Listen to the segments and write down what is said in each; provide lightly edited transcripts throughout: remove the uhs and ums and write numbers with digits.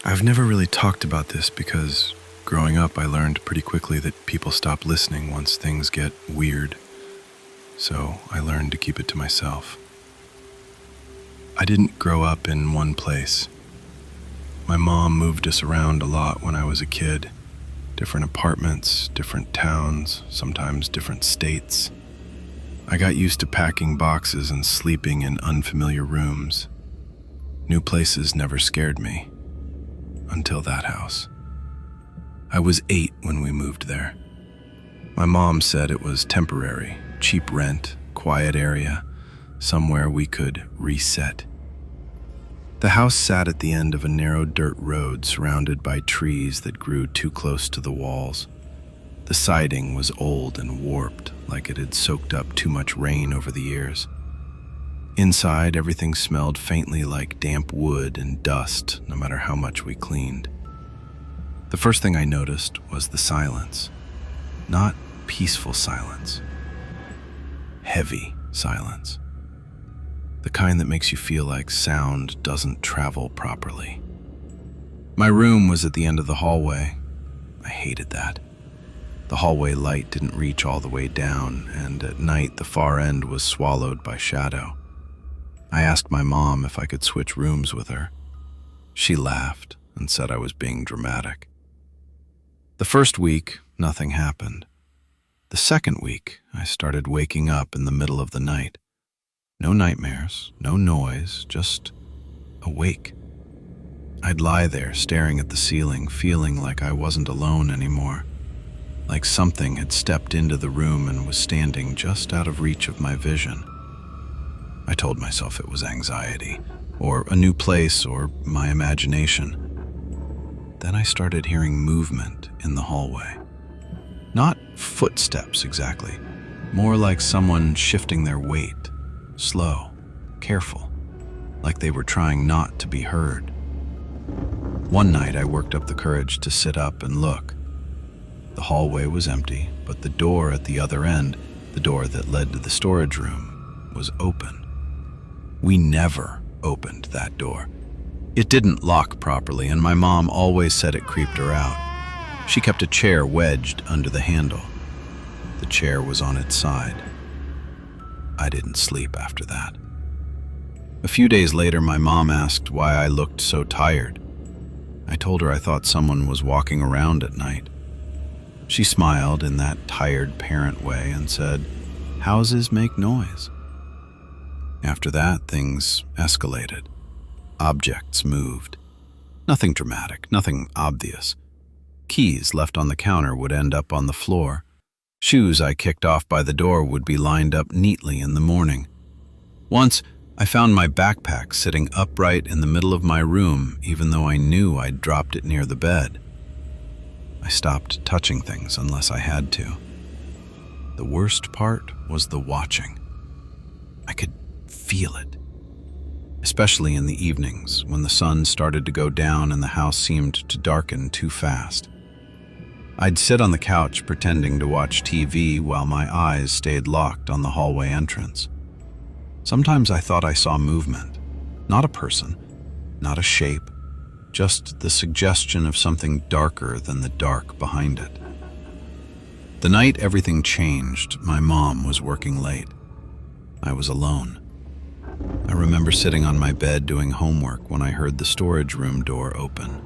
I've never really talked about this because growing up I learned pretty quickly that people stop listening once things get weird. So I learned to keep it to myself. I didn't grow up in one place. My mom moved us around a lot when I was a kid. Different apartments, different towns, sometimes different states. I got used to packing boxes and sleeping in unfamiliar rooms. New places never scared me. Until that house. I was 8 when we moved there. My mom said it was temporary, cheap rent, quiet area, somewhere we could reset. The house sat at the end of a narrow dirt road surrounded by trees that grew too close to the walls. The siding was old and warped, like it had soaked up too much rain over the years. Inside, everything smelled faintly like damp wood and dust, no matter how much we cleaned. The first thing I noticed was the silence. Not peaceful silence. Heavy silence. The kind that makes you feel like sound doesn't travel properly. My room was at the end of the hallway. I hated that. The hallway light didn't reach all the way down, and at night the far end was swallowed by shadow. I asked my mom if I could switch rooms with her. She laughed and said I was being dramatic. The first week, nothing happened. The second week, I started waking up in the middle of the night. No nightmares, no noise, just awake. I'd lie there staring at the ceiling, feeling like I wasn't alone anymore. Like something had stepped into the room and was standing just out of reach of my vision. I told myself it was anxiety, or a new place, or my imagination. Then I started hearing movement in the hallway. Not footsteps exactly, more like someone shifting their weight, slow, careful, like they were trying not to be heard. One night I worked up the courage to sit up and look. The hallway was empty, but the door at the other end, the door that led to the storage room, was open. We never opened that door. It didn't lock properly, and my mom always said it creeped her out. She kept a chair wedged under the handle. The chair was on its side. I didn't sleep after that. A few days later, my mom asked why I looked so tired. I told her I thought someone was walking around at night. She smiled in that tired parent way and said, "Houses make noise." After that, things escalated. Objects moved. Nothing dramatic, nothing obvious. Keys left on the counter would end up on the floor. Shoes I kicked off by the door would be lined up neatly in the morning. Once, I found my backpack sitting upright in the middle of my room, even though I knew I'd dropped it near the bed. I stopped touching things unless I had to. The worst part was the watching. I could feel it, especially in the evenings when the sun started to go down and the house seemed to darken too fast. I'd sit on the couch pretending to watch TV while my eyes stayed locked on the hallway entrance. Sometimes I thought I saw movement, not a person, not a shape, just the suggestion of something darker than the dark behind it. The night everything changed, my mom was working late. I was alone. I remember sitting on my bed doing homework when I heard the storage room door open.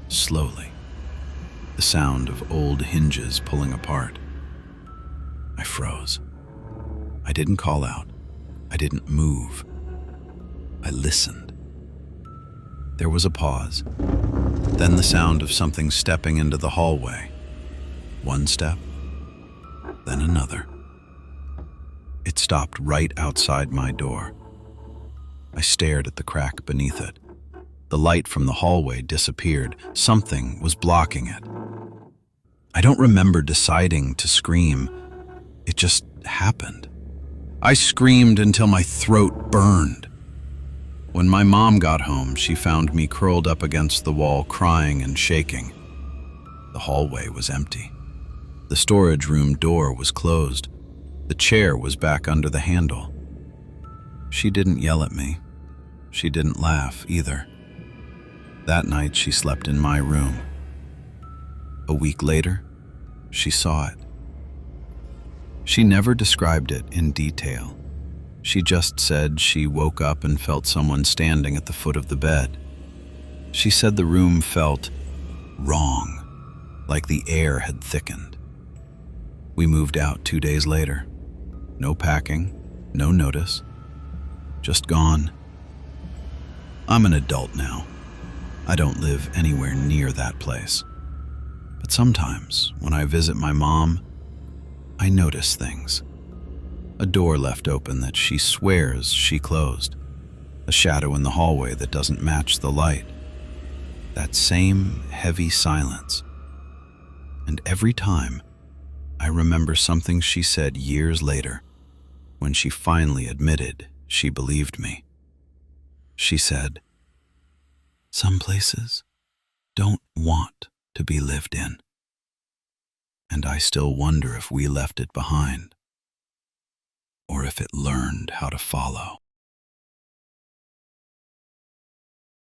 Slowly. The sound of old hinges pulling apart. I froze. I didn't call out. I didn't move. I listened. There was a pause. Then the sound of something stepping into the hallway. One step, then another. It stopped right outside my door. I stared at the crack beneath it. The light from the hallway disappeared. Something was blocking it. I don't remember deciding to scream. It just happened. I screamed until my throat burned. When my mom got home, she found me curled up against the wall, crying and shaking. The hallway was empty. The storage room door was closed. The chair was back under the handle. She didn't yell at me. She didn't laugh either. That night, she slept in my room. A week later, she saw it. She never described it in detail. She just said she woke up and felt someone standing at the foot of the bed. She said the room felt wrong, like the air had thickened. We moved out 2 days later. No packing, no notice, just gone. I'm an adult now. I don't live anywhere near that place. But sometimes, when I visit my mom, I notice things. A door left open that she swears she closed. A shadow in the hallway that doesn't match the light. That same heavy silence. And every time, I remember something she said years later, when she finally admitted she believed me. She said, "Some places don't want to be lived in." And I still wonder if we left it behind, or if it learned how to follow.